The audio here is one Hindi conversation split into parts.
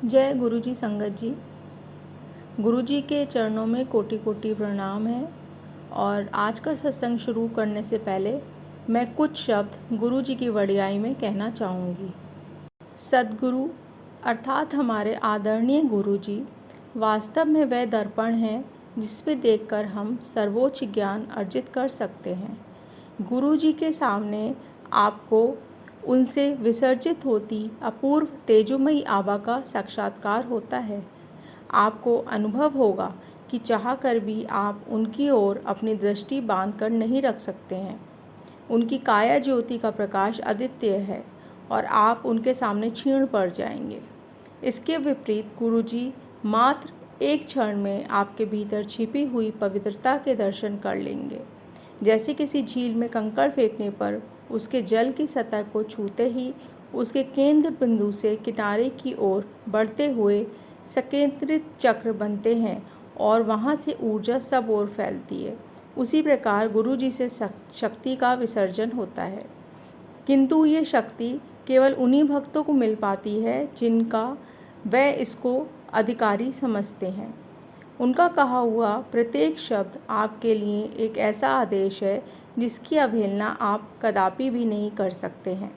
जय गुरुजी संगत जी। गुरुजी के चरणों में कोटि कोटि प्रणाम है। और आज का सत्संग शुरू करने से पहले मैं कुछ शब्द गुरुजी की वडियाई में कहना चाहूँगी। सद्गुरु अर्थात हमारे आदरणीय गुरुजी वास्तव में वह दर्पण है जिसमें देखकर हम सर्वोच्च ज्ञान अर्जित कर सकते हैं। गुरुजी के सामने आपको उनसे विसर्जित होती अपूर्व तेजोमयी आभा का साक्षात्कार होता है। आपको अनुभव होगा कि चाह कर भी आप उनकी ओर अपनी दृष्टि बांध कर नहीं रख सकते हैं। उनकी काया ज्योति का प्रकाश अद्वितीय है और आप उनके सामने क्षीण पड़ जाएंगे। इसके विपरीत गुरुजी मात्र एक क्षण में आपके भीतर छिपी हुई पवित्रता के दर्शन कर लेंगे। जैसे किसी झील में कंकड़ फेंकने पर उसके जल की सतह को छूते ही उसके केंद्र बिंदु से किनारे की ओर बढ़ते हुए संकेंद्रित चक्र बनते हैं और वहाँ से ऊर्जा सब ओर फैलती है, उसी प्रकार गुरुजी से शक्ति का विसर्जन होता है। किंतु ये शक्ति केवल उन्हीं भक्तों को मिल पाती है जिनका वह इसको अधिकारी समझते हैं। उनका कहा हुआ प्रत्येक शब्द आपके लिए एक ऐसा आदेश है जिसकी अवहेलना आप कदापि भी नहीं कर सकते हैं।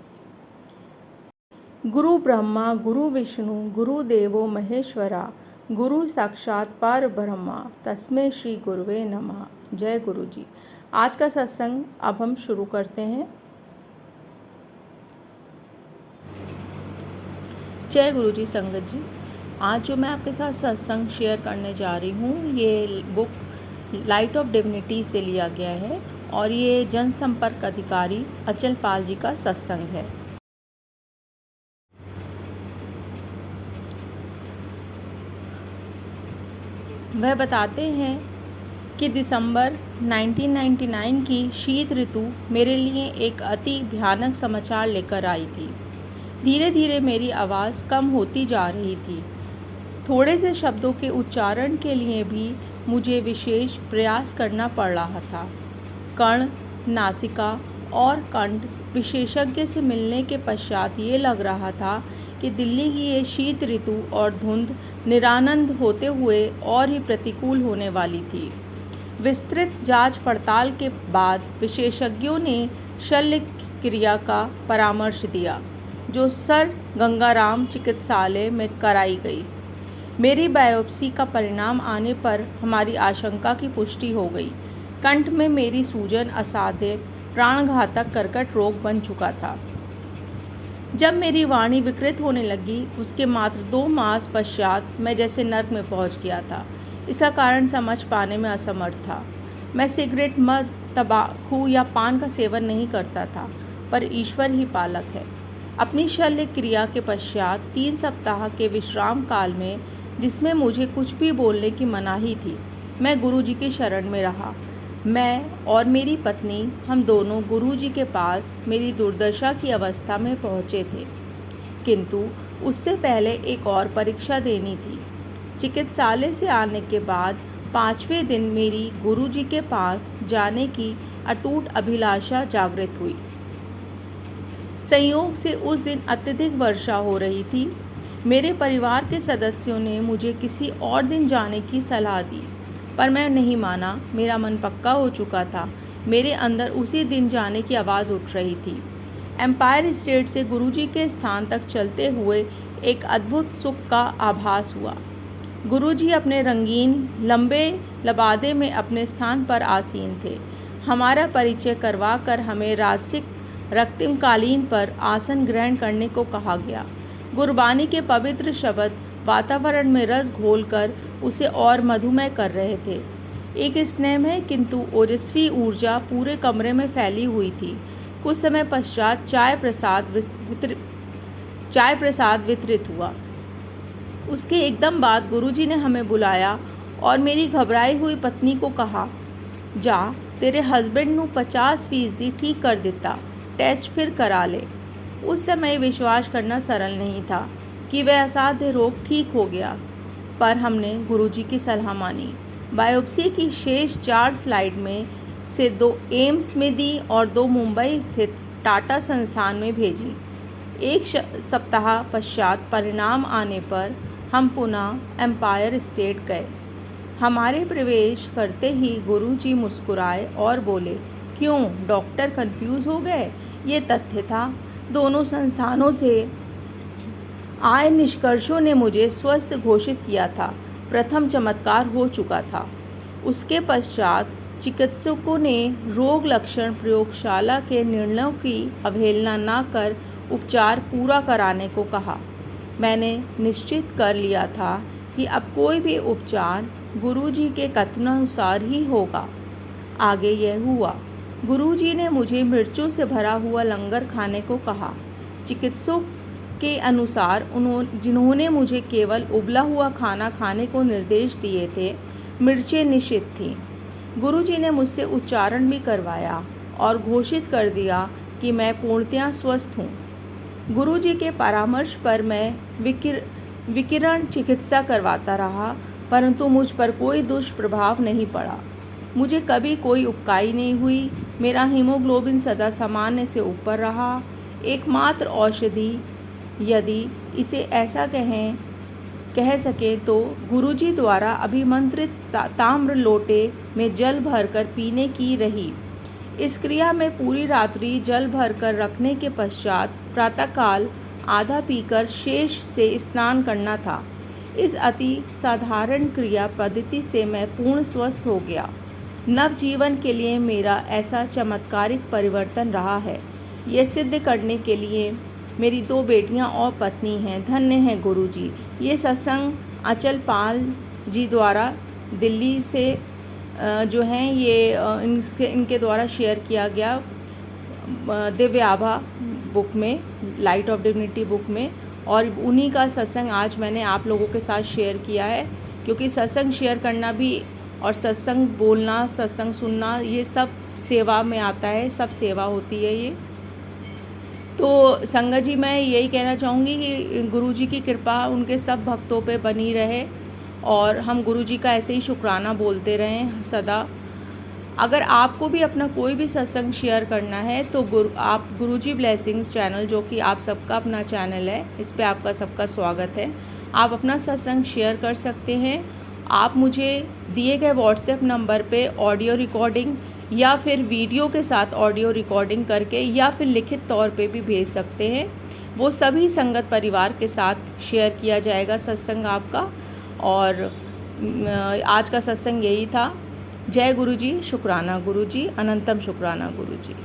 गुरु ब्रह्मा गुरु विष्णु गुरु देवो महेश्वरा गुरु साक्षात पार ब्रह्मा तस्मै श्री गुरुवे नमः। जय गुरु जी। आज का सत्संग अब हम शुरू करते हैं। जय गुरु जी संगत जी। आज जो मैं आपके साथ सत्संग शेयर करने जा रही हूँ, ये बुक लाइट ऑफ डिविनिटी से लिया गया है और ये जनसंपर्क अधिकारी अचल पाल जी का सत्संग है। वह बताते हैं कि दिसंबर 1999 की शीत ऋतु मेरे लिए एक अति भयानक समाचार लेकर आई थी। धीरे धीरे मेरी आवाज़ कम होती जा रही थी। थोड़े से शब्दों के उच्चारण के लिए भी मुझे विशेष प्रयास करना पड़ रहा था। कर्ण, नासिका और कंठ विशेषज्ञ से मिलने के पश्चात ये लग रहा था कि दिल्ली की ये शीत ऋतु और धुंध निरानंद होते हुए और ही प्रतिकूल होने वाली थी। विस्तृत जांच पड़ताल के बाद विशेषज्ञों ने शल्य क्रिया का परामर्श दिया, जो सर गंगाराम चिकित्सालय में कराई गई। मेरी बायोप्सी का परिणाम आने पर हमारी आशंका की पुष्टि हो गई। कंठ में मेरी सूजन असाध्य प्राणघातक कर्कट रोग बन चुका था। जब मेरी वाणी विकृत होने लगी, उसके मात्र 2 मास पश्चात मैं जैसे नर्क में पहुंच गया था। इसका कारण समझ पाने में असमर्थ था। मैं सिगरेट, मद, तंबाकू या पान का सेवन नहीं करता था, पर ईश्वर ही पालक है। अपनी शल्य क्रिया के पश्चात 3 सप्ताह के विश्राम काल में, जिसमें मुझे कुछ भी बोलने की मनाही थी, मैं गुरुजी की शरण में रहा। मैं और मेरी पत्नी, हम दोनों गुरुजी के पास मेरी दुर्दशा की अवस्था में पहुँचे थे, किंतु उससे पहले एक और परीक्षा देनी थी। चिकित्सालय से आने के बाद 5वें दिन मेरी गुरुजी के पास जाने की अटूट अभिलाषा जागृत हुई। संयोग से उस दिन अत्यधिक वर्षा हो रही थी। मेरे परिवार के सदस्यों ने मुझे किसी और दिन जाने की सलाह दी, पर मैं नहीं माना। मेरा मन पक्का हो चुका था। मेरे अंदर उसी दिन जाने की आवाज़ उठ रही थी। एम्पायर स्टेट से गुरुजी के स्थान तक चलते हुए एक अद्भुत सुख का आभास हुआ। गुरुजी अपने रंगीन लंबे लबादे में अपने स्थान पर आसीन थे। हमारा परिचय करवा कर हमें राजसिक रक्तिमकालीन पर आसन ग्रहण करने को कहा गया। गुरबानी के पवित्र शब्द वातावरण में रस घोलकर उसे और मधुमय कर रहे थे। एक स्नेहमय किंतु ओजस्वी ऊर्जा पूरे कमरे में फैली हुई थी। कुछ समय पश्चात चाय प्रसाद वितरित हुआ। उसके एकदम बाद गुरुजी ने हमें बुलाया और मेरी घबराई हुई पत्नी को कहा, जा तेरे हस्बैंड नू 50% ठीक कर दिता, टेस्ट फिर करा ले। उस समय विश्वास करना सरल नहीं था कि वह असाध्य रोग ठीक हो गया, पर हमने गुरुजी की सलाह मानी। बायोप्सी की शेष 4 स्लाइड में से 2 एम्स में दी और 2 मुंबई स्थित टाटा संस्थान में भेजी। एक सप्ताह पश्चात परिणाम आने पर हम पुनः एम्पायर स्टेट गए। हमारे प्रवेश करते ही गुरुजी मुस्कुराए और बोले, क्यों डॉक्टर कंफ्यूज हो गए? ये तथ्य था। दोनों संस्थानों से आए निष्कर्षों ने मुझे स्वस्थ घोषित किया था। प्रथम चमत्कार हो चुका था। उसके पश्चात चिकित्सकों ने रोग लक्षण प्रयोगशाला के निर्णयों की अवहेलना न कर उपचार पूरा कराने को कहा। मैंने निश्चित कर लिया था कि अब कोई भी उपचार गुरुजी के कथनानुसार ही होगा। आगे यह हुआ। गुरुजी ने मुझे मिर्चों से भरा हुआ लंगर खाने को कहा। चिकित्सकों के अनुसार जिन्होंने मुझे केवल उबला हुआ खाना खाने को निर्देश दिए थे, मिर्चें निषिद्ध थीं। गुरुजी ने मुझसे उच्चारण भी करवाया और घोषित कर दिया कि मैं पूर्णतया स्वस्थ हूँ। गुरुजी के परामर्श पर मैं विकिरण चिकित्सा करवाता रहा, परंतु मुझ पर कोई दुष्प्रभाव नहीं पड़ा। मुझे कभी कोई उबकाई नहीं हुई। मेरा हीमोग्लोबिन सदा सामान्य से ऊपर रहा। एकमात्र औषधि, यदि इसे ऐसा कह सकें तो गुरुजी द्वारा अभिमंत्रित ताम्र लोटे में जल भरकर पीने की रही। इस क्रिया में पूरी रात्रि जल भरकर रखने के पश्चात प्रातःकाल आधा पीकर शेष से स्नान करना था। इस अति साधारण क्रिया पद्धति से मैं पूर्ण स्वस्थ हो गया। नवजीवन के लिए मेरा ऐसा चमत्कारिक परिवर्तन रहा है। यह सिद्ध करने के लिए मेरी 2 बेटियां और पत्नी हैं। धन्य हैं गुरुजी। ये सत्संग अचल पाल जी द्वारा दिल्ली से जो हैं ये इनके द्वारा शेयर किया गया दिव्य आभा बुक में, लाइट ऑफ डिविनिटी बुक में, और उन्हीं का सत्संग आज मैंने आप लोगों के साथ शेयर किया है। क्योंकि सत्संग शेयर करना भी और सत्संग बोलना, सत्संग सुनना, ये सब सेवा में आता है, सब सेवा होती है ये। तो संगत जी, मैं यही कहना चाहूँगी कि गुरुजी की कृपा उनके सब भक्तों पे बनी रहे और हम गुरुजी का ऐसे ही शुक्राना बोलते रहें सदा। अगर आपको भी अपना कोई भी सत्संग शेयर करना है तो आप गुरुजी ब्लेसिंग्स चैनल, जो कि आप सबका अपना चैनल है, इस पे आपका सबका स्वागत है। आप अपना सत्संग शेयर कर सकते हैं। आप मुझे दिए गए व्हाट्सएप नंबर पे ऑडियो रिकॉर्डिंग या फिर वीडियो के साथ ऑडियो रिकॉर्डिंग करके या फिर लिखित तौर पे भी भेज सकते हैं। वो सभी संगत परिवार के साथ शेयर किया जाएगा सत्संग आपका। और आज का सत्संग यही था। जय गुरुजी, शुक्राना गुरुजी, अनंतम शुक्राना गुरुजी।